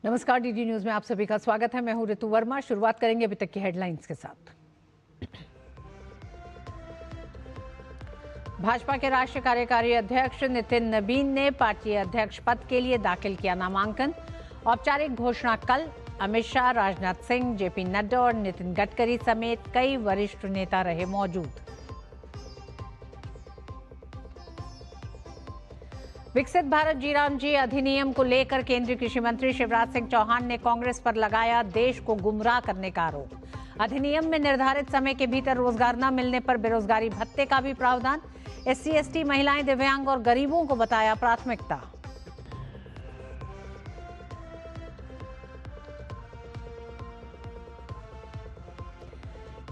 नमस्कार, DD news में आप सभी का स्वागत है। मैं हूं ऋतु वर्मा। शुरुआत करेंगे अभी तक की हेडलाइंस के साथ। भाजपा के राष्ट्रीय कार्यकारी अध्यक्ष नितिन नबीन ने पार्टी अध्यक्ष पद के लिए दाखिल किया नामांकन। औपचारिक घोषणा कल। अमित शाह, राजनाथ सिंह, जेपी नड्डा और नितिन गडकरी समेत कई वरिष्ठ नेता रहे मौजूद। विकसित भारत जी राम जी अधिनियम को लेकर केंद्रीय कृषि मंत्री शिवराज सिंह चौहान ने कांग्रेस पर लगाया देश को गुमराह करने का आरोप। अधिनियम में निर्धारित समय के भीतर रोजगार न मिलने पर बेरोजगारी भत्ते का भी प्रावधान। एससी, एसटी, महिलाएं, दिव्यांग और गरीबों को बताया प्राथमिकता।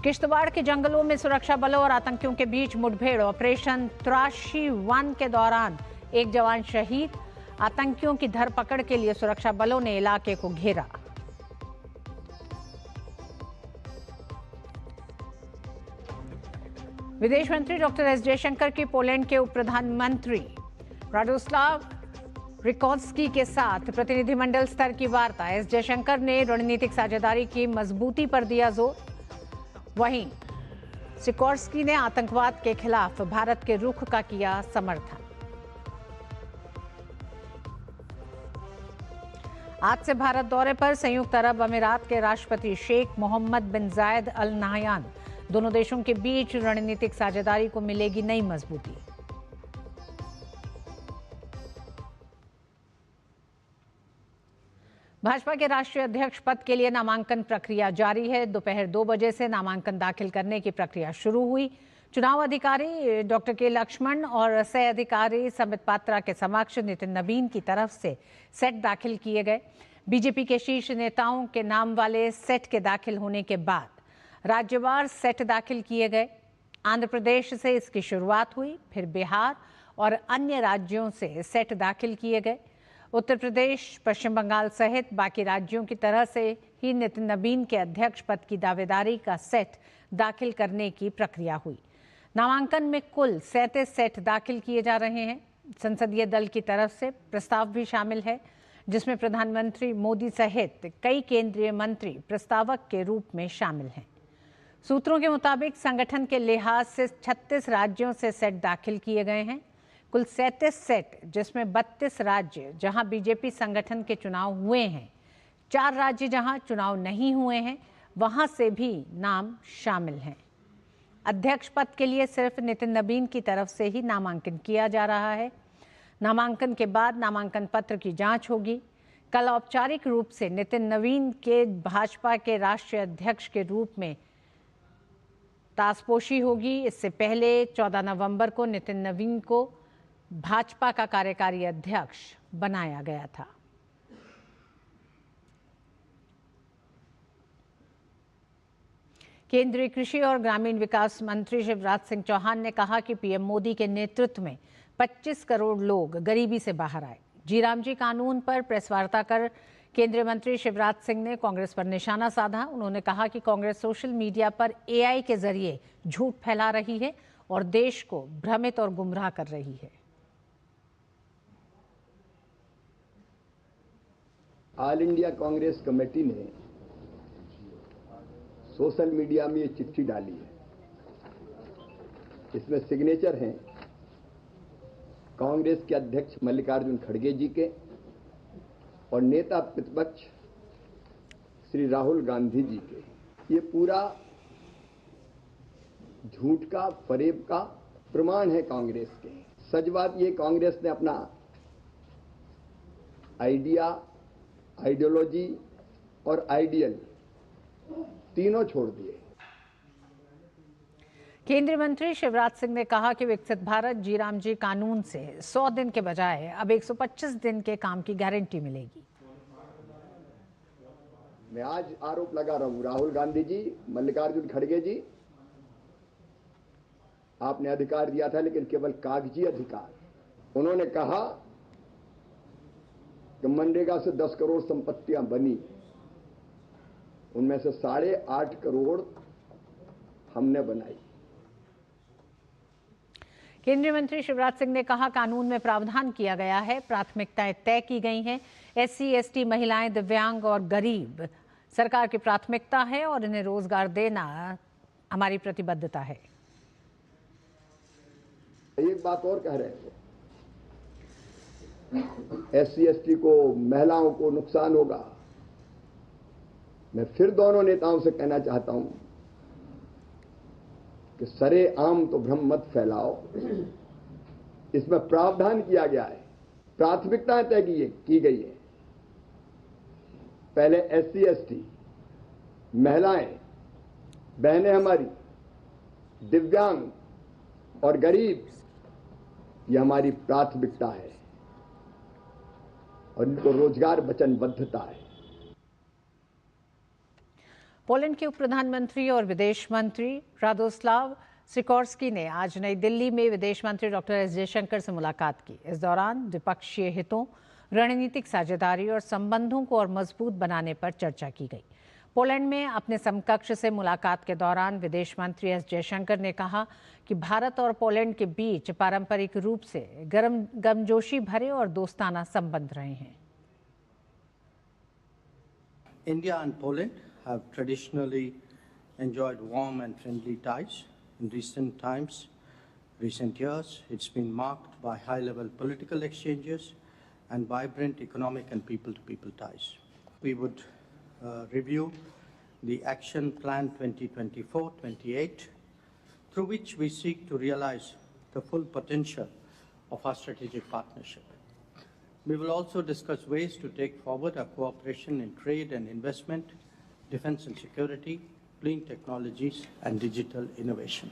किश्तवाड़ के जंगलों में सुरक्षा बलों और आतंकियों के बीच मुठभेड़। ऑपरेशन त्राशी 1 के दौरान एक जवान शहीद। आतंकियों की धरपकड़ के लिए सुरक्षा बलों ने इलाके को घेरा। विदेश मंत्री डॉक्टर एस जयशंकर की पोलैंड के उप प्रधानमंत्री राडोस्लाव रिकोत्स्की के साथ प्रतिनिधिमंडल स्तर की वार्ता। एस जयशंकर ने रणनीतिक साझेदारी की मजबूती पर दिया जोर। वहीं सिकोर्स्की ने आतंकवाद के खिलाफ भारत के रुख का किया समर्थन। आज से भारत दौरे पर संयुक्त अरब अमीरात के राष्ट्रपति शेख मोहम्मद बिन जायद अल नाहयान। दोनों देशों के बीच रणनीतिक साझेदारी को मिलेगी नई मजबूती। भाजपा के राष्ट्रीय अध्यक्ष पद के लिए नामांकन प्रक्रिया जारी है। दोपहर 2 बजे से नामांकन दाखिल करने की प्रक्रिया शुरू हुई। चुनाव अधिकारी डॉक्टर के लक्ष्मण और सह अधिकारी समित पात्रा के समक्ष नितिन नबीन की तरफ से सेट दाखिल किए गए। बीजेपी के शीर्ष नेताओं के नाम वाले सेट के दाखिल होने के बाद राज्यवार सेट दाखिल किए गए। आंध्र प्रदेश से इसकी शुरुआत हुई, फिर बिहार और अन्य राज्यों से सेट दाखिल किए गए। उत्तर प्रदेश, पश्चिम बंगाल सहित बाकी राज्यों की तरह से ही नितिन नबीन के अध्यक्ष पद की दावेदारी का सेट दाखिल करने की प्रक्रिया हुई। नामांकन में कुल 37 सेट दाखिल किए जा रहे हैं। संसदीय दल की तरफ से प्रस्ताव भी शामिल है, जिसमें प्रधानमंत्री मोदी सहित कई केंद्रीय मंत्री प्रस्तावक के रूप में शामिल हैं। सूत्रों के मुताबिक संगठन के लिहाज से 36 राज्यों से सेट दाखिल किए गए हैं। कुल 37 सेट, जिसमें 32 राज्य जहां बीजेपी संगठन के चुनाव हुए हैं, 4 राज्य जहां चुनाव नहीं हुए हैं, वहां से भी नाम शामिल हैं। अध्यक्ष पद के लिए सिर्फ नितिन नबीन की तरफ से ही नामांकन किया जा रहा है। नामांकन के बाद नामांकन पत्र की जांच होगी। कल औपचारिक रूप से नितिन नबीन के भाजपा के राष्ट्रीय अध्यक्ष के रूप में ताजपोशी होगी। इससे पहले 14 नवंबर को नितिन नबीन को भाजपा का कार्यकारी अध्यक्ष बनाया गया था। केंद्रीय कृषि और ग्रामीण विकास मंत्री शिवराज सिंह चौहान ने कहा कि पीएम मोदी के नेतृत्व में 25 करोड़ लोग गरीबी से बाहर आए। जी राम जी कानून पर प्रेस वार्ता कर केंद्रीय मंत्री शिवराज सिंह ने कांग्रेस पर निशाना साधा। उन्होंने कहा कि कांग्रेस सोशल मीडिया पर एआई के जरिए झूठ फैला रही है और देश को भ्रमित और गुमराह कर रही है। ऑल इंडिया कांग्रेस कमेटी ने सोशल मीडिया में ये चिट्ठी डाली है। इसमें सिग्नेचर हैं कांग्रेस के अध्यक्ष मल्लिकार्जुन खड़गे जी के और नेता प्रतिपक्ष श्री राहुल गांधी जी के। ये पूरा झूठ का, फरेब का प्रमाण है कांग्रेस के। सच बात ये, कांग्रेस ने अपना आइडिया, आइडियोलॉजी और आइडियल तीनों छोड़ दिए। केंद्रीय मंत्री शिवराज सिंह ने कहा कि विकसित भारत जी राम जी कानून से 100 दिन के बजाय अब 125 दिन के काम की गारंटी मिलेगी। मैं आज आरोप लगा रहा हूं, राहुल गांधी जी, मल्लिकार्जुन खड़गे जी, आपने अधिकार दिया था लेकिन केवल कागजी अधिकार। उन्होंने कहा कि मनरेगा से 10 करोड़ संपत्तियां बनी, उनमें से 8.5 करोड़ हमने बनाई। केंद्रीय मंत्री शिवराज सिंह ने कहा, कानून में प्रावधान किया गया है, प्राथमिकताएं तय की गई हैं। SC, ST, महिलाएं, दिव्यांग और गरीब सरकार की प्राथमिकता है और इन्हें रोजगार देना हमारी प्रतिबद्धता है। एक बात और कह रहे थे, SC, ST को, महिलाओं को नुकसान होगा। मैं फिर दोनों नेताओं से कहना चाहता हूं कि सरेआम तो भ्रम मत फैलाओ। इसमें प्रावधान किया गया है, प्राथमिकताएं तय की गई है। पहले SC, ST, महिलाएं, बहनें हमारी, दिव्यांग और गरीब, ये हमारी प्राथमिकता है और इनको रोजगार वचनबद्धता है। पोलैंड के उप प्रधानमंत्री और विदेश मंत्री रादोस्लाव सिकोर्स्की ने आज नई दिल्ली में विदेश मंत्री डॉक्टर एस जयशंकर से मुलाकात की। इस दौरान द्विपक्षीय हितों, रणनीतिक साझेदारी और संबंधों को और मजबूत बनाने पर चर्चा की गई। पोलैंड में अपने समकक्ष से मुलाकात के दौरान विदेश मंत्री एस जयशंकर ने कहा कि भारत और पोलैंड के बीच पारंपरिक रूप से गर्मजोशी भरे और दोस्ताना संबंध रहे हैं। India and Poland have traditionally enjoyed warm and friendly ties. In recent years, it's been marked by high-level political exchanges and vibrant economic and people-to-people ties. We would review the Action Plan 2024-28, through which we seek to realize the full potential of our strategic partnership. We will also discuss ways to take forward our cooperation in trade and investment, defense and security, clean technologies and digital innovation.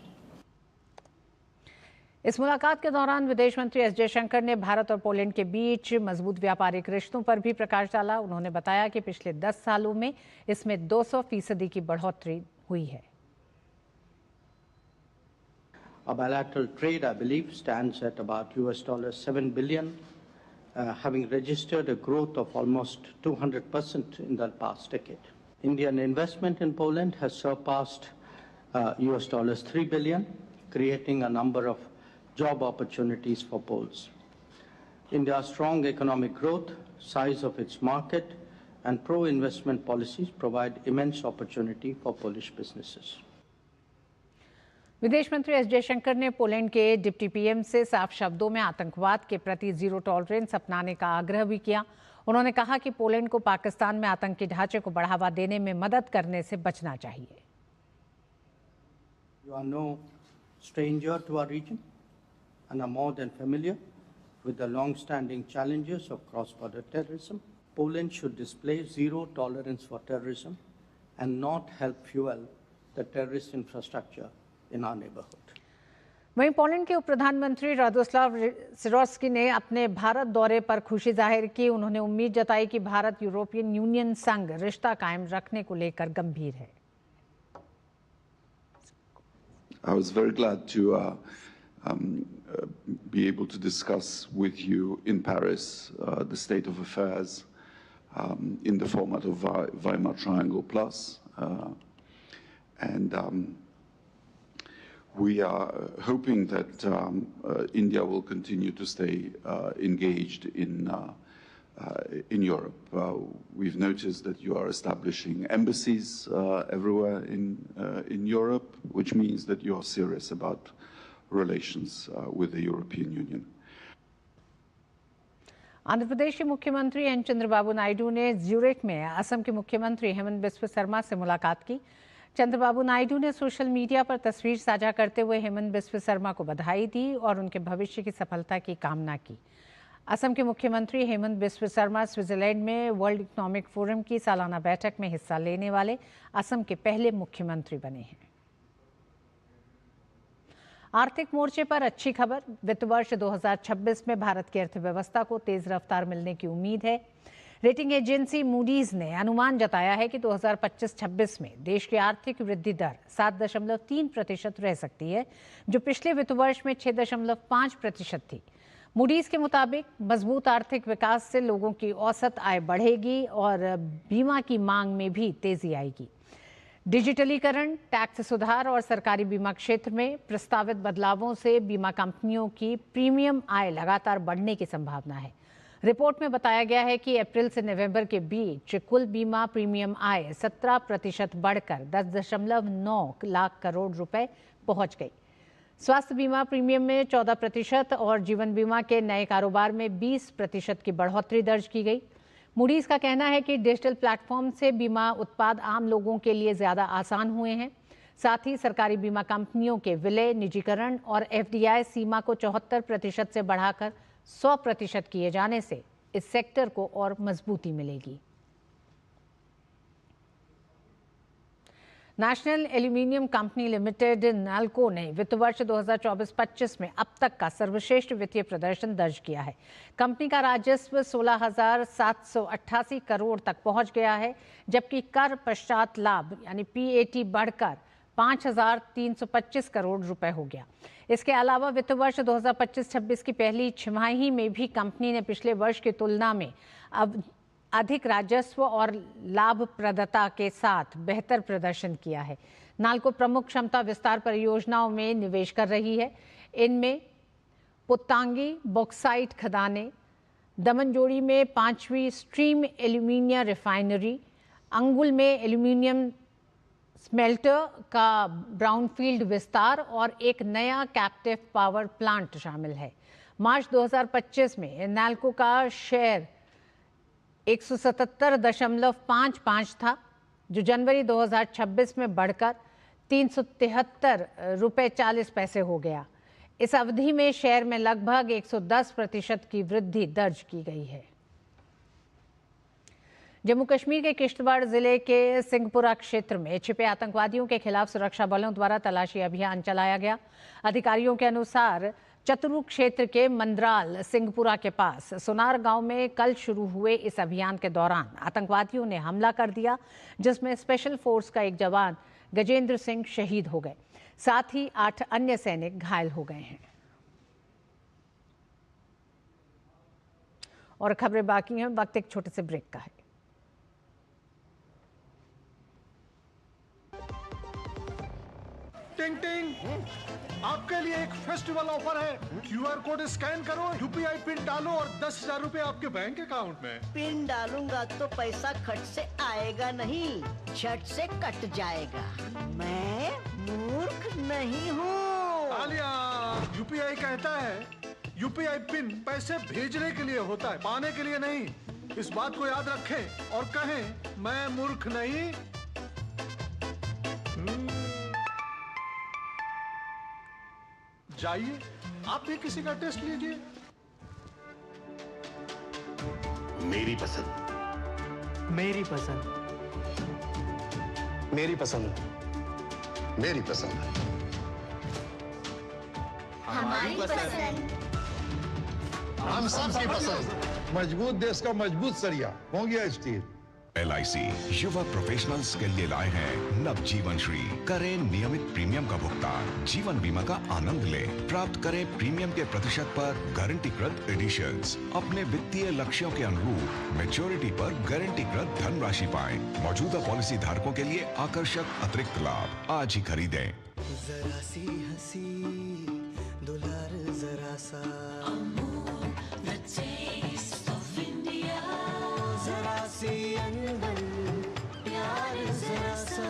इस मुलाकात के दौरान विदेश मंत्री S Jaishankar ने भारत और Poland के बीच मजबूत व्यापारिक रिश्तों पर भी प्रकाश डाला। उन्होंने बताया कि पिछले 10 सालों में इसमें 200% की बढ़ोतरी हुई है। Our bilateral trade, I believe, stands at about $7 billion, having registered a growth of almost 200% in the past decade. Indian investment in Poland has surpassed $3 billion, creating a number of job opportunities for Poles. India's strong economic growth, size of its market, and pro-investment policies provide immense opportunity for Polish businesses. विदेश मंत्री S Jaishankar ने Poland के deputy PM से साफ शब्दों में आतंकवाद के प्रति जीरो टॉलरेंस अपनाने का आग्रह भी किया। उन्होंने कहा कि पोलैंड को पाकिस्तान में आतंकी ढांचे को बढ़ावा देने में मदद करने से बचना चाहिए। You are no stranger to our region and are more than familiar with the long-standing challenges of cross-border terrorism. Poland should display zero tolerance for terrorism and not help fuel the terrorist infrastructure in our neighborhood. वहीं Poland के उप प्रधानमंत्री Radoslaw Sikorski ने अपने भारत दौरे पर खुशी जाहिर की। उन्होंने उम्मीद जताई कि भारत यूरोपियन यूनियन संग रिश्ता कायम रखने को लेकर गंभीर है। I was very glad to be able to discuss with you in Paris the state of affairs in the format of Weimar Triangle Plus, and we are hoping that India will continue to stay engaged in Europe. We've noticed that you are establishing embassies everywhere in Europe, which means that you are serious about relations with the European Union. Andhra Pradesh के मुख्यमंत्री N Chandrababu Naidu ने Zurich में असम के मुख्यमंत्री हेमंत बिस्वा शर्मा से मुलाकात की। चंद्रबाबू नायडू ने सोशल मीडिया पर तस्वीर साझा करते हुए हेमंत बिस्वा शर्मा को बधाई दी और उनके भविष्य की सफलता की कामना की। असम के मुख्यमंत्री हेमंत बिस्वा शर्मा स्विट्जरलैंड में वर्ल्ड इकोनॉमिक फोरम की सालाना बैठक में हिस्सा लेने वाले असम के पहले मुख्यमंत्री बने हैं। आर्थिक मोर्चे पर अच्छी खबर, वित्त वर्ष 2026 में भारत की अर्थव्यवस्था को तेज रफ्तार मिलने की उम्मीद है। रेटिंग एजेंसी मूडीज ने अनुमान जताया है कि 2025-26 में देश की आर्थिक वृद्धि दर 7.3% रह सकती है, जो पिछले वित्त वर्ष में 6.5% थी। मूडीज के मुताबिक मजबूत आर्थिक विकास से लोगों की औसत आय बढ़ेगी और बीमा की मांग में भी तेजी आएगी। डिजिटलीकरण, टैक्स सुधार और सरकारी बीमा क्षेत्र में प्रस्तावित बदलावों से बीमा कंपनियों की प्रीमियम आय लगातार बढ़ने की संभावना है। रिपोर्ट में बताया गया है कि अप्रैल से नवंबर के बीच कुल बीमा प्रीमियम आय 17% बढ़कर 10.9 लाख करोड़ रुपए पहुंच गई। स्वास्थ्य बीमा प्रीमियम में 14% और जीवन बीमा के नए कारोबार में 20% की बढ़ोतरी दर्ज की गई। मूडीज का कहना है कि डिजिटल प्लेटफॉर्म से बीमा उत्पाद आम लोगों के लिए ज़्यादा आसान हुए हैं। साथ ही सरकारी बीमा कंपनियों के विलय, निजीकरण और एफडीआई सीमा को 74% से बढ़ाकर 100% किए जाने से इस सेक्टर को और मजबूती मिलेगी। National aluminium company limited NALCO ने वित्त वर्ष 2024-25 में अब तक का सर्वश्रेष्ठ वित्तीय प्रदर्शन दर्ज किया है। कंपनी का राजस्व 16,788 करोड़ तक पहुंच गया है, जबकि कर पश्चात लाभ यानी पीएटी बढ़कर 5,325 करोड़ रुपए हो गया। इसके अलावा वित्त वर्ष 2025-26 की पहली छमाही में भी कंपनी ने पिछले वर्ष की तुलना में अब अधिक राजस्व और लाभप्रदता के साथ बेहतर प्रदर्शन किया है। नाल्को प्रमुख क्षमता विस्तार परियोजनाओं में निवेश कर रही है। इनमें पुत्तांगी बॉक्साइट खदानें, दमनजोड़ी में 5वीं स्ट्रीम एल्यूमिनियम रिफाइनरी, अंगुल में एल्यूमिनियम स्मेल्टर का ब्राउनफील्ड विस्तार और एक नया कैप्टिव पावर प्लांट शामिल है। मार्च 2025 में नाल्को का शेयर 177.55 था, जो जनवरी 2026 में बढ़कर 373 रुपये 40 पैसे हो गया। इस अवधि में शेयर में लगभग 110% की वृद्धि दर्ज की गई है। जम्मू कश्मीर के किश्तवाड़ जिले के सिंहपुरा क्षेत्र में छिपे आतंकवादियों के खिलाफ सुरक्षा बलों द्वारा तलाशी अभियान चलाया गया। अधिकारियों के अनुसार चतुरू क्षेत्र के मंदराल सिंहपुरा के पास सोनार गांव में कल शुरू हुए इस अभियान के दौरान आतंकवादियों ने हमला कर दिया, जिसमें स्पेशल फोर्स का एक जवान गजेंद्र सिंह शहीद हो गए। साथ ही 8 अन्य सैनिक घायल हो गए हैं। और खबरें बाकी हैं, वक्त एक छोटे से ब्रेक का है। टिंग टिंग, आपके लिए एक फेस्टिवल ऑफर है। क्यूआर कोड स्कैन करो, यूपीआई पिन डालो और 10,000 रुपए आपके बैंक अकाउंट में। पिन डालूंगा तो पैसा खट से आएगा नहीं, झट से कट जाएगा। मैं मूर्ख नहीं हूँ। आलिया, यूपीआई कहता है यूपीआई पिन पैसे भेजने के लिए होता है, पाने के लिए नहीं। इस बात को याद रखें और कहें, मैं मूर्ख नहीं। जाइए, आप भी किसी का टेस्ट लीजिए। मेरी पसंद, मेरी पसंद, मेरी पसंद, मेरी पसंद, हमारी पसंद, हम सबकी पसंद। मजबूत देश का मजबूत सरिया हो गया स्टील। LIC युवा प्रोफेशनल्स के लिए लाए हैं नवजीवन श्री। करें नियमित प्रीमियम का भुगतान, जीवन बीमा का आनंद लें। प्राप्त करें प्रीमियम के प्रतिशत पर गारंटीकृत एडिशंस। अपने वित्तीय लक्ष्यों के अनुरूप मैच्योरिटी पर गारंटीकृत धनराशि पाएं। मौजूदा पॉलिसी धारकों के लिए आकर्षक अतिरिक्त लाभ आज ही खरीदें। जरा सी हंसी दुलार जरा सा, जरा सी अनबन प्यार जरा सा,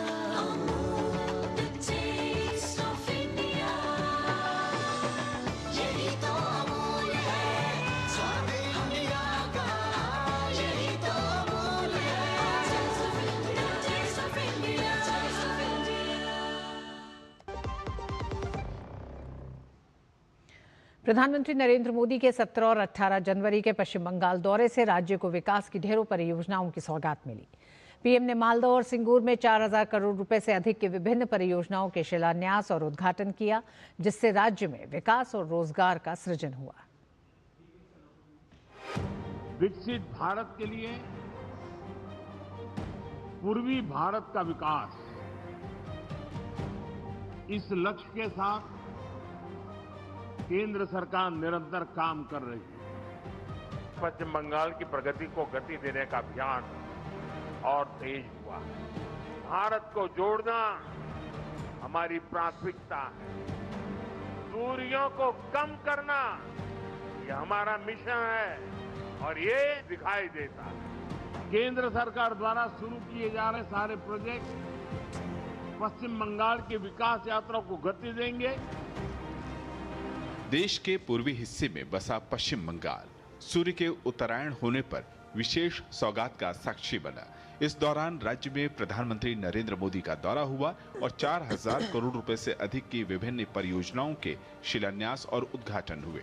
यही तो अमूल है स्वाद इंडिया का, यही तो अमूल है। प्रधानमंत्री नरेंद्र मोदी के 17 और 18 जनवरी के पश्चिम बंगाल दौरे से राज्य को विकास की ढेरों परियोजनाओं की सौगात मिली। पीएम ने मालदा और सिंगूर में 4,000 करोड़ रुपए से अधिक की विभिन्न परियोजनाओं के शिलान्यास और उद्घाटन किया, जिससे राज्य में विकास और रोजगार का सृजन हुआ। विकसित भारत के लिए पूर्वी भारत का विकास, इस लक्ष्य के साथ केंद्र सरकार निरंतर काम कर रही है। पश्चिम बंगाल की प्रगति को गति देने का अभियान और तेज हुआ है। भारत को जोड़ना हमारी प्राथमिकता है। दूरियों को कम करना ये हमारा मिशन है और ये दिखाई देता है। केंद्र सरकार द्वारा शुरू किए जा रहे सारे प्रोजेक्ट पश्चिम बंगाल की विकास यात्रा को गति देंगे। देश के पूर्वी हिस्से में बसा पश्चिम बंगाल सूर्य के उत्तरायण होने पर विशेष सौगात का साक्षी बना। इस दौरान राज्य में प्रधानमंत्री नरेंद्र मोदी का दौरा हुआ और 4000 करोड़ रुपए से अधिक की विभिन्न परियोजनाओं के शिलान्यास और उद्घाटन हुए,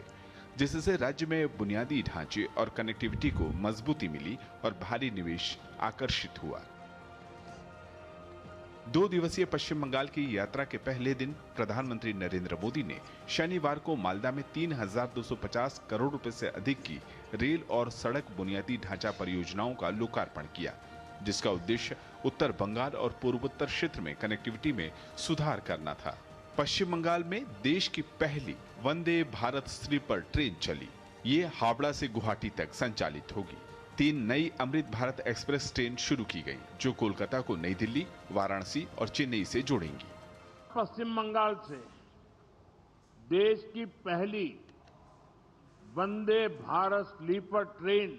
जिससे राज्य में बुनियादी ढांचे और कनेक्टिविटी को मजबूती मिली और भारी निवेश आकर्षित हुआ। 2 दिवसीय पश्चिम बंगाल की यात्रा के पहले दिन प्रधानमंत्री नरेंद्र मोदी ने शनिवार को मालदा में 3250 करोड़ रुपए से अधिक की रेल और सड़क बुनियादी ढांचा परियोजनाओं का लोकार्पण किया, जिसका उद्देश्य उत्तर बंगाल और पूर्वोत्तर क्षेत्र में कनेक्टिविटी में सुधार करना था। पश्चिम बंगाल में देश की पहली वंदे भारत स्लीपर ट्रेन चली। ये हावड़ा से गुवाहाटी तक संचालित होगी। 3 नई अमृत भारत एक्सप्रेस ट्रेन शुरू की गई, जो कोलकाता को नई दिल्ली, वाराणसी और चेन्नई से जोड़ेंगी। पश्चिम बंगाल से देश की पहली वंदे भारत स्लीपर ट्रेन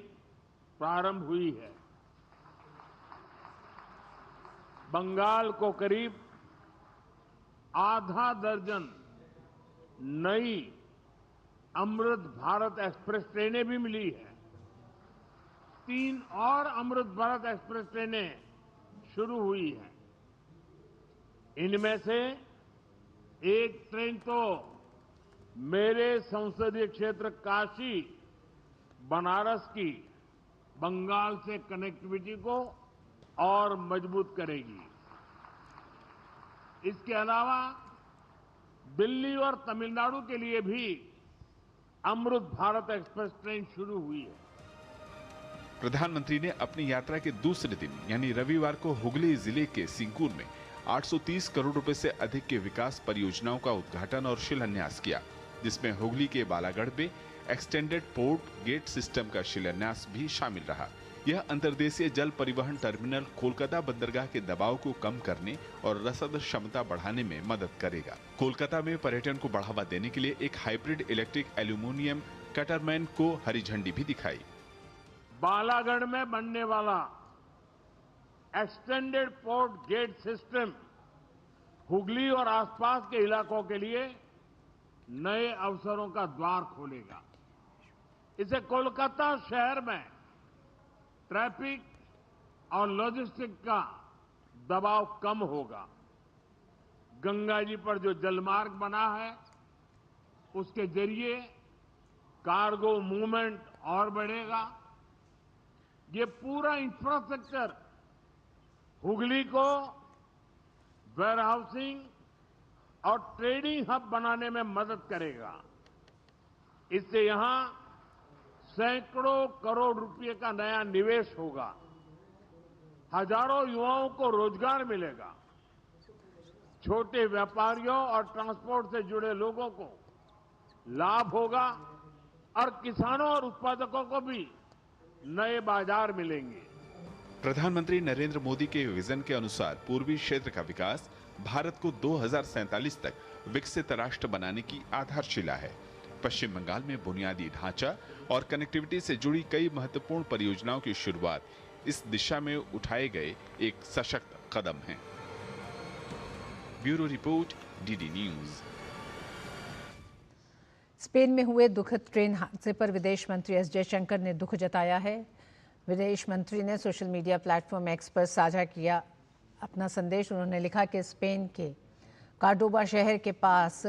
प्रारंभ हुई है। बंगाल को करीब आधा दर्जन नई अमृत भारत एक्सप्रेस ट्रेनें भी मिली है। 3 और अमृत भारत एक्सप्रेस ट्रेनें शुरू हुई हैं। इनमें से एक ट्रेन तो मेरे संसदीय क्षेत्र काशी बनारस की बंगाल से कनेक्टिविटी को और मजबूत करेगी। इसके अलावा दिल्ली और तमिलनाडु के लिए भी अमृत भारत एक्सप्रेस ट्रेन शुरू हुई है। प्रधानमंत्री ने अपनी यात्रा के दूसरे दिन यानी रविवार को हुगली जिले के सिंगूर में 830 करोड़ रुपए से अधिक के विकास परियोजनाओं का उद्घाटन और शिलान्यास किया, जिसमें हुगली के बालागढ़ में एक्सटेंडेड पोर्ट गेट सिस्टम का शिलान्यास भी शामिल रहा। यह अंतर्देशीय जल परिवहन टर्मिनल कोलकाता बंदरगाह के दबाव को कम करने और रसद क्षमता बढ़ाने में मदद करेगा। कोलकाता में पर्यटन को बढ़ावा देने के लिए एक हाइब्रिड इलेक्ट्रिक एल्यूमिनियम कटरमैन को हरी झंडी भी दिखाई। बालागढ़ में बनने वाला extended port gate system Hooghly और आसपास के इलाकों के लिए नए अवसरों का द्वार खोलेगा। इससे कोलकाता शहर में ट्रैफिक और लॉजिस्टिक का दबाव कम होगा। गंगा जी पर जो जलमार्ग बना है उसके जरिए कार्गो मूवमेंट और बढ़ेगा। ये पूरा इंफ्रास्ट्रक्चर हुगली को वेयरहाउसिंग और ट्रेडिंग हब बनाने में मदद करेगा। इससे यहां सैकड़ों करोड़ रुपए का नया निवेश होगा। हजारों युवाओं को रोजगार मिलेगा। छोटे व्यापारियों और ट्रांसपोर्ट से जुड़े लोगों को लाभ होगा और किसानों और उत्पादकों को भी नए बाजार मिलेंगे। प्रधानमंत्री नरेंद्र मोदी के विजन के अनुसार पूर्वी क्षेत्र का विकास भारत को 2047 तक विकसित राष्ट्र बनाने की आधारशिला है। पश्चिम बंगाल में बुनियादी ढांचा और कनेक्टिविटी से जुड़ी कई महत्वपूर्ण परियोजनाओं की शुरुआत इस दिशा में उठाए गए एक सशक्त कदम है। Bureau report, DD news. Spain में हुए दुखद ट्रेन हादसे पर विदेश मंत्री एस जयशंकर ने दुख जताया है। विदेश मंत्री ने सोशल मीडिया प्लेटफॉर्म एक्स पर साझा किया अपना संदेश। उन्होंने लिखा कि स्पेन के कार्डोबा शहर के पास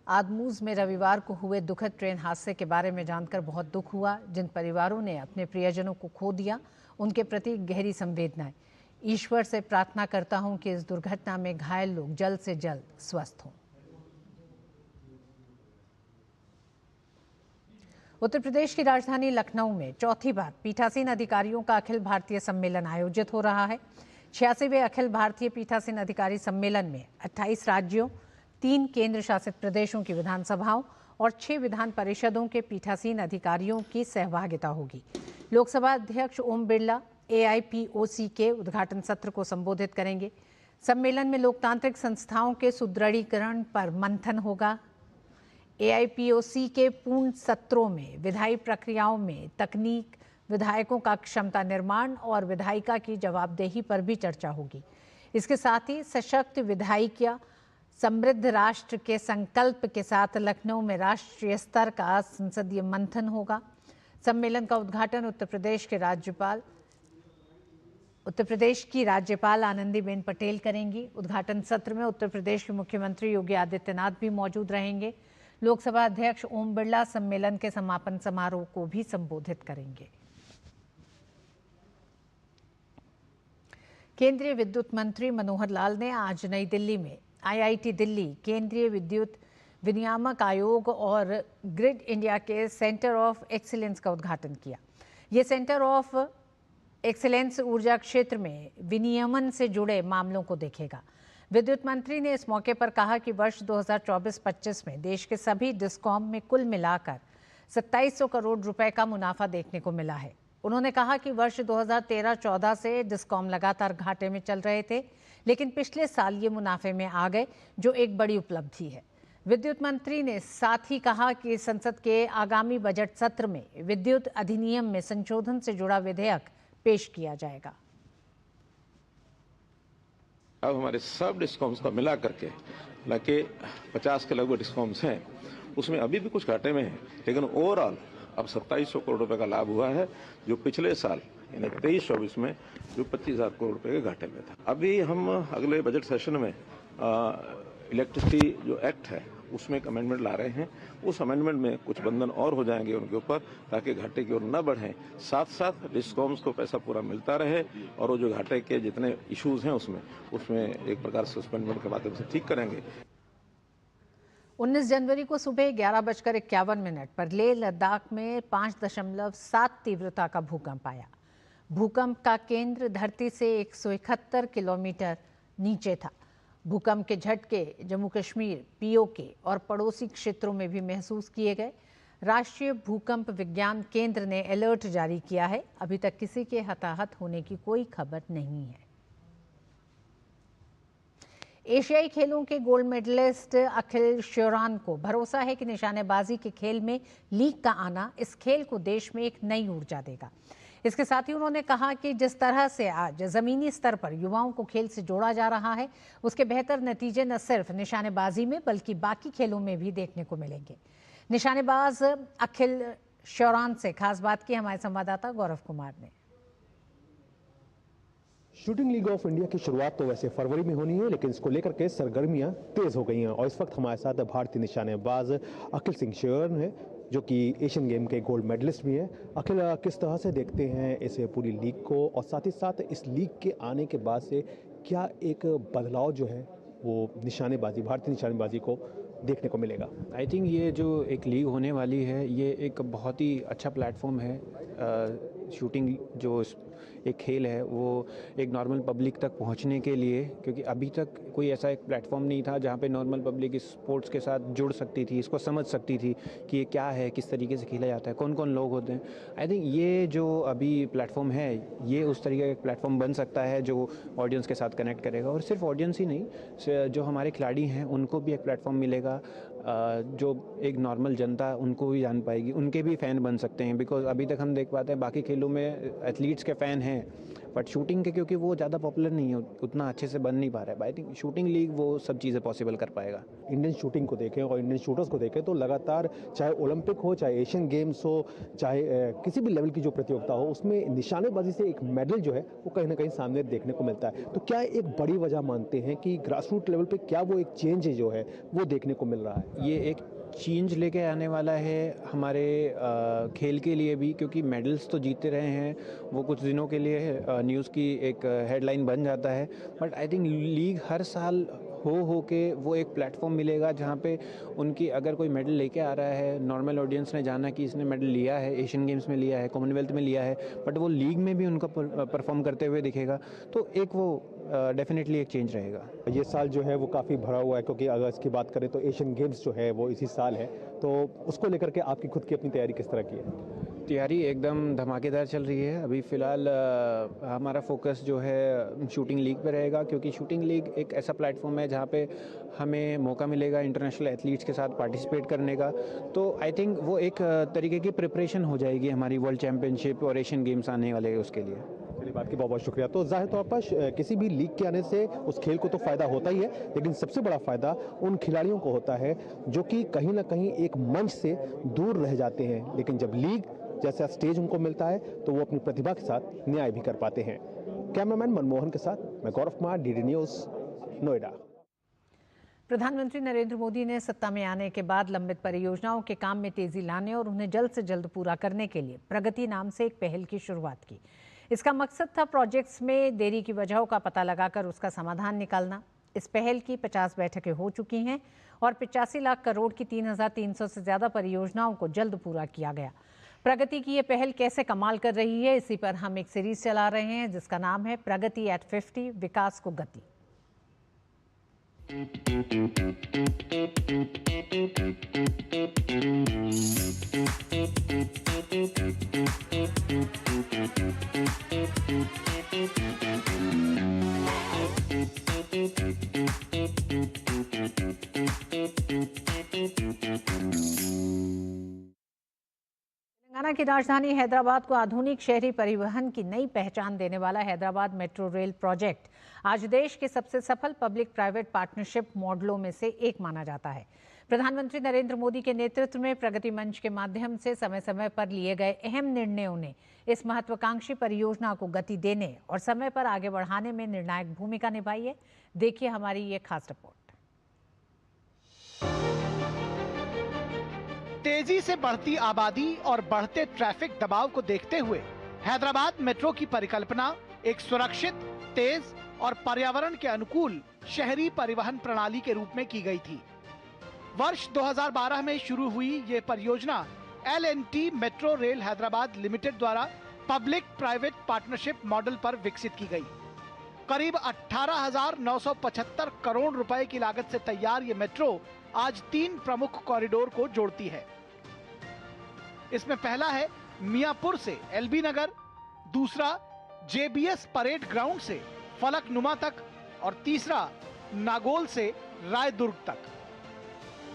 आदमूज में रविवार को हुए दुखद ट्रेन हादसे के बारे में जानकर बहुत दुख हुआ। जिन परिवारों ने अपने प्रियजनों को खो दिया, उनके प्रति गहरी संवेदनाएं। ईश्वर से प्रार्थना करता हूं कि इस दुर्घटना में घायल लोग जल्द से जल्द स्वस्थ हों। उत्तर प्रदेश की राजधानी लखनऊ में चौथी बार पीठासीन अधिकारियों का अखिल भारतीय सम्मेलन आयोजित हो रहा है। 86वें अखिल भारतीय पीठासीन अधिकारी सम्मेलन में 28 राज्यों, 3 केंद्र शासित प्रदेशों की विधानसभाओं और 6 विधान परिषदों के पीठासीन अधिकारियों की सहभागिता होगी। लोकसभा अध्यक्ष ओम बिरला AIPOC के उद्घाटन सत्र को संबोधित करेंगे। सम्मेलन में लोकतांत्रिक संस्थाओं के सुदृढ़ीकरण पर मंथन होगा। AIPOC के पूर्ण सत्रों में विधायी प्रक्रियाओं में तकनीक, विधायकों का क्षमता निर्माण और विधायिका की जवाबदेही पर भी चर्चा होगी। इसके साथ ही सशक्त विधायिका समृद्ध राष्ट्र के संकल्प के साथ लखनऊ में राष्ट्रीय स्तर का संसदीय मंथन होगा। सम्मेलन का उद्घाटन उत्तर प्रदेश की राज्यपाल आनंदीबेन पटेल करेंगी। उद्घाटन सत्र में उत्तर प्रदेश के मुख्यमंत्री योगी आदित्यनाथ भी मौजूद रहेंगे। लोकसभा अध्यक्ष ओम बिरला सम्मेलन के समापन समारोह को भी संबोधित करेंगे। केंद्रीय विद्युत मंत्री मनोहर लाल ने आज नई दिल्ली में IIT दिल्ली, केंद्रीय विद्युत विनियामक आयोग और ग्रिड इंडिया के सेंटर ऑफ एक्सीलेंस का उद्घाटन किया। ये सेंटर ऑफ एक्सीलेंस ऊर्जा क्षेत्र में विनियमन से जुड़े मामलों को देखेगा। विद्युत मंत्री ने इस मौके पर कहा कि वर्ष 2024-25 में देश के सभी डिस्कॉम में कुल मिलाकर 2700 करोड़ रुपए का मुनाफा देखने को मिला है। उन्होंने कहा कि वर्ष 2013-14 से डिस्कॉम लगातार घाटे में चल रहे थे, लेकिन पिछले साल ये मुनाफे में आ गए, जो एक बड़ी उपलब्धि है। विद्युत मंत्री ने साथ ही कहा कि संसद के आगामी बजट सत्र में विद्युत अधिनियम में संशोधन से जुड़ा विधेयक पेश किया जाएगा। अब हमारे सब डिस्कॉम्स का मिला करके लगे 50 के लगभग डिस्कॉम्स हैं, उसमें अभी भी कुछ घाटे में है, लेकिन ओवरऑल अब 2700 करोड़ रुपए का लाभ हुआ है, जो पिछले साल यानी 23-24 में जो 25,000 करोड़ रुपए के घाटे में था। अभी हम अगले बजट सेशन में इलेक्ट्रिसिटी जो एक्ट है उसमें एक अमेंडमेंट ला रहे हैं। उस अमेंडमेंट में कुछ बंधन और हो जाएंगे उनके ऊपर, ताकि घाटे की ओर न बढ़ें, साथ साथ डिस्कॉम्स को पैसा पूरा मिलता रहे और वो जो घाटे के जितने इश्यूज हैं उसमें एक प्रकार से सस्पेंडमेंट के माध्यम से ठीक करेंगे। 19 जनवरी को सुबह 11:51 पर लेह लद्दाख में 5.7 तीव्रता का भूकंप आया। भूकंप का केंद्र धरती से 171 किलोमीटर नीचे था। भूकंप के झटके जम्मू कश्मीर, POK और पड़ोसी क्षेत्रों में भी महसूस किए गए। राष्ट्रीय भूकंप विज्ञान केंद्र ने अलर्ट जारी किया है। अभी तक किसी के हताहत होने की कोई खबर नहीं है। एशियाई खेलों के गोल्ड मेडलिस्ट अखिल श्योरान को भरोसा है कि निशानेबाजी के खेल में लीग का आना इस खेल को देश में एक नई ऊर्जा देगा। इसके साथ ही उन्होंने कहा कि जिस तरह से आज जमीनी स्तर पर युवाओं को खेल से जोड़ा जा रहा है, उसके बेहतर नतीजे न सिर्फ निशानेबाजी में बल्कि बाकी खेलों में भी देखने को मिलेंगे। निशानेबाज अखिल श्योरान से खास बात की हमारे संवाददाता गौरव कुमार ने। शूटिंग लीग ऑफ इंडिया की शुरुआत तो वैसे फरवरी में होनी है, लेकिन इसको लेकर के सरगर्मियां तेज हो गई हैं और इस वक्त हमारे साथ भारतीय निशानेबाज अखिल सिंह श्योरान है, जो कि एशियन गेम के गोल्ड मेडलिस्ट भी हैं। अखिल, किस तरह से देखते हैं इस पूरी लीग को और साथ ही साथ इस लीग के आने के बाद से क्या एक बदलाव जो है वो निशानेबाजी, भारतीय निशानेबाजी को देखने को मिलेगा? आई थिंक ये जो एक लीग होने वाली है, ये एक बहुत ही अच्छा प्लेटफॉर्म है। शूटिंग जो एक खेल है वो एक नॉर्मल पब्लिक तक पहुंचने के लिए, क्योंकि अभी तक कोई ऐसा एक प्लेटफॉर्म नहीं था जहां पे नॉर्मल पब्लिक इस स्पोर्ट्स के साथ जुड़ सकती थी, इसको समझ सकती थी कि ये क्या है, किस तरीके से खेला जाता है, कौन कौन लोग होते हैं। आई थिंक ये जो अभी प्लेटफॉर्म है, ये उस तरीके का एक प्लेटफॉर्म बन सकता है जो ऑडियंस के साथ कनेक्ट करेगा। और सिर्फ ऑडियंस ही नहीं, जो हमारे खिलाड़ी हैं उनको भी एक प्लेटफॉर्म मिलेगा, जो एक नॉर्मल जनता उनको भी जान पाएगी, उनके भी फ़ैन बन सकते हैं। बिकॉज अभी तक हम देख पाते हैं बाकी खेलों में एथलीट्स के फ़ैन हैं, बट शूटिंग के क्योंकि वो ज़्यादा पॉपुलर नहीं है, उतना अच्छे से बन नहीं पा रहा है। आई थिंक शूटिंग लीग वो सब चीज़ें पॉसिबल कर पाएगा। इंडियन शूटिंग को देखें और इंडियन शूटर्स को देखें तो लगातार चाहे ओलंपिक हो, चाहे एशियन गेम्स हो, चाहे किसी भी लेवल की जो प्रतियोगिता हो, उसमें निशानेबाजी से एक मेडल जो है वो कहीं ना कहीं सामने देखने को मिलता है। तो क्या एक बड़ी वजह मानते हैं कि ग्रास रूट लेवल पे क्या वो एक चेंज जो है वो देखने को मिल रहा है? ये एक चेंज लेके आने वाला है हमारे खेल के लिए भी, क्योंकि मेडल्स तो जीतते रहे हैं, वो कुछ दिनों के लिए न्यूज़ की एक हेडलाइन बन जाता है। बट आई थिंक लीग हर साल हो के वो एक प्लेटफॉर्म मिलेगा जहाँ पे उनकी अगर कोई मेडल लेके आ रहा है, नॉर्मल ऑडियंस ने जाना कि इसने मेडल लिया है, एशियन गेम्स में लिया है, कॉमनवेल्थ में लिया है, बट वो लीग में भी उनका परफॉर्म करते हुए दिखेगा, तो एक वो डेफिनेटली एक चेंज रहेगा। ये साल जो है वो काफ़ी भरा हुआ है, क्योंकि अगर इसकी बात करें तो एशियन गेम्स जो है वो इसी साल है, तो उसको लेकर के आपकी खुद की अपनी तैयारी किस तरह की है? तैयारी एकदम धमाकेदार चल रही है। अभी फ़िलहाल हमारा फोकस जो है शूटिंग लीग पे रहेगा, क्योंकि शूटिंग लीग एक ऐसा प्लेटफॉर्म है जहाँ पे हमें मौका मिलेगा इंटरनेशनल एथलीट्स के साथ पार्टिसिपेट करने का। तो आई थिंक वो एक तरीके की प्रिपरेशन हो जाएगी हमारी वर्ल्ड चैम्पियनशिप और एशियन गेम्स आने वाले हैं उसके लिए। चलिए, बात की बहुत बहुत शुक्रिया। तो जाहिर तौर पर किसी भी लीग के आने से उस खेल को तो फ़ायदा होता ही है, लेकिन सबसे बड़ा फ़ायदा उन खिलाड़ियों को होता है जो कि कहीं ना कहीं एक मंच से दूर रह जाते हैं, लेकिन जब लीग जैसा स्टेज उनको मिलता है तो वो अपनी प्रतिभा के साथ न्याय भी कर पाते हैं। कैमरामैन मनमोहन के साथ मैं गौरव कुमार, डीडी न्यूज़, नोएडा। प्रधानमंत्री नरेंद्र मोदी ने सत्ता में आने के बाद लंबित परियोजनाओं के काम में तेजी लाने और उन्हें जल्द से जल्द पूरा करने के लिए प्रगति नाम से एक पहल की शुरुआत की। इसका मकसद था प्रोजेक्ट्स में देरी की वजहों का पता लगाकर उसका समाधान निकालना। इस पहल की 50 बैठकें हो चुकी हैं और 85 लाख करोड़ की 3,300 से ज़्यादा परियोजनाओं को जल्द पूरा किया गया। प्रगति की ये पहल कैसे कमाल कर रही है, इसी पर हम एक सीरीज चला रहे हैं जिसका नाम है प्रगति एट 50, विकास को गति। तेलंगाना की राजधानी हैदराबाद को आधुनिक शहरी परिवहन की नई पहचान देने वाला हैदराबाद मेट्रो रेल प्रोजेक्ट आज देश के सबसे सफल पब्लिक प्राइवेट पार्टनरशिप मॉडलों में से एक माना जाता है। प्रधानमंत्री नरेंद्र मोदी के नेतृत्व में प्रगति मंच के माध्यम से समय समय पर लिए गए अहम निर्णयों ने इस महत्वाकांक्षी परियोजना को गति देने और समय पर आगे बढ़ाने में निर्णायक भूमिका निभाई है। देखिए हमारी ये खास रिपोर्ट। तेजी से बढ़ती आबादी और बढ़ते ट्रैफिक दबाव को देखते हुए हैदराबाद मेट्रो की परिकल्पना एक सुरक्षित, तेज और पर्यावरण के अनुकूल शहरी परिवहन प्रणाली के रूप में की गई थी। वर्ष 2012 में शुरू हुई ये परियोजना L&T metro rail Hyderabad limited द्वारा पब्लिक प्राइवेट पार्टनरशिप मॉडल पर विकसित की गई। करीब 18,975 करोड़ रुपए की लागत से तैयार ये मेट्रो आज 3 प्रमुख कॉरिडोर को जोड़ती है। इसमें पहला है मियापुर से एलबी नगर, दूसरा JBS परेड ग्राउंड से फलकनुमा तक और तीसरा नागोल से रायदुर्ग तक।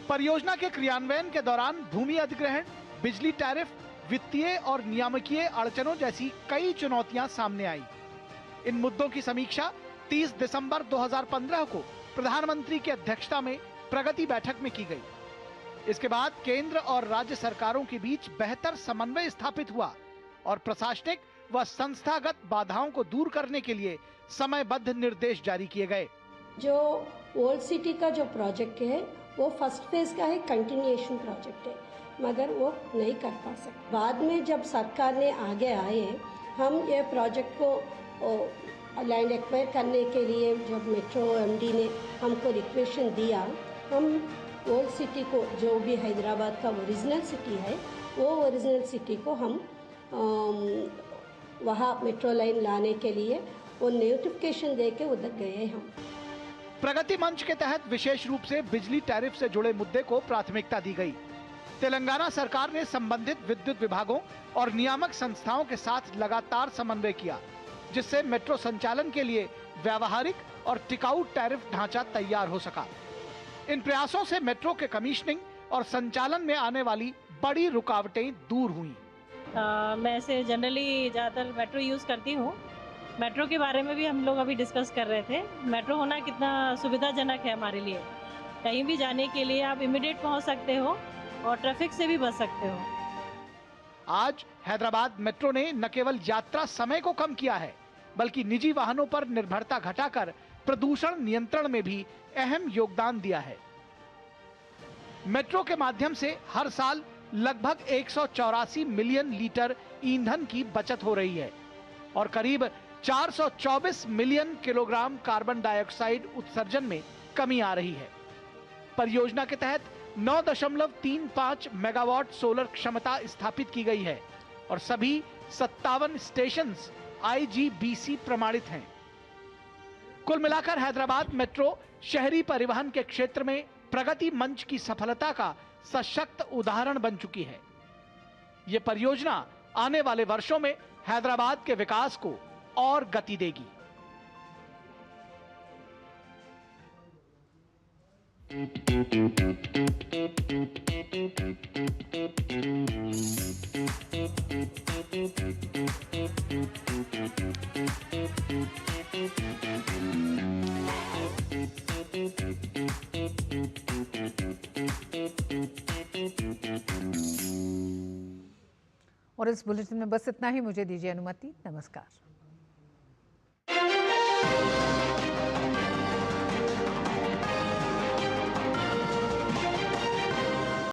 परियोजना के क्रियान्वयन के दौरान भूमि अधिग्रहण, बिजली टैरिफ, वित्तीय और नियामकीय अड़चनों जैसी कई चुनौतियां सामने आई। इन मुद्दों की समीक्षा 30 दिसंबर 2015 को प्रधानमंत्री की अध्यक्षता में प्रगति बैठक में की गई। इसके बाद केंद्र और राज्य सरकारों के बीच बेहतर समन्वय स्थापित हुआ और प्रशासनिक व संस्थागत बाधाओं को दूर करने के लिए समयबद्ध निर्देश जारी किए गए। जो ओल्ड सिटी का जो प्रोजेक्ट है वो फर्स्ट फेज का है, कंटिन्यूएशन प्रोजेक्ट है, मगर वो नहीं कर पा सकते। बाद में जब सरकार ने आगे आए, हम ये प्रोजेक्ट को लैंड एक्वायर करने के लिए जब मेट्रो MD ने हमको रिक्वेशन दिया, हम ओल्ड सिटी को, जो भी हैदराबाद का ओरिजिनल सिटी है, वो ओरिजिनल सिटी को हम वहाँ मेट्रो लाइन लाने के लिए वो नोटिफिकेशन दे के उधर गए हम। प्रगति मंच के तहत विशेष रूप से बिजली टैरिफ से जुड़े मुद्दे को प्राथमिकता दी गई। तेलंगाना सरकार ने संबंधित विद्युत विभागों और नियामक संस्थाओं के साथ लगातार समन्वय किया, जिससे मेट्रो संचालन के लिए व्यावहारिक और टिकाऊ टैरिफ ढांचा तैयार हो सका। इन प्रयासों से मेट्रो के कमीशनिंग और संचालन में आने वाली बड़ी रुकावटें दूर हुई। मैं ऐसे जनरली ज़्यादातर मेट्रो यूज़ करती हूँ। मेट्रो के बारे में भी हम लोग अभी डिस्कस कर रहे थे। मेट्रो होना कितना सुविधाजनक है हमारे लिए। कहीं भी जाने के लिए आप इमीडिएट पहुँच सकते हो और ट्रैफिक से भी बच सकते हो। आज हैदराबाद मेट्रो ने न केवल यात्रा समय को कम किया है, बल्कि निजी वाहनों पर निर्भरता घटाकर प्रदूषण नियंत्रण में भी अहम योगदान दिया है। मेट्रो के माध्यम से हर साल लगभग 184 मिलियन लीटर ईंधन की बचत हो रही है और करीब 424 मिलियन किलोग्राम कार्बन डाइऑक्साइड उत्सर्जन में कमी आ रही है। परियोजना के तहत 9.35 मेगावाट सोलर क्षमता स्थापित की गई है और सभी 57 स्टेशन IGBC प्रमाणित हैं। कुल मिलाकर हैदराबाद मेट्रो शहरी परिवहन के क्षेत्र में प्रगति मंच की सफलता का सशक्त उदाहरण बन चुकी है। ये परियोजना आने वाले वर्षों में हैदराबाद के विकास को और गति देगी। और इस बुलेटिन में बस इतना ही। मुझे दीजिए अनुमति। नमस्कार।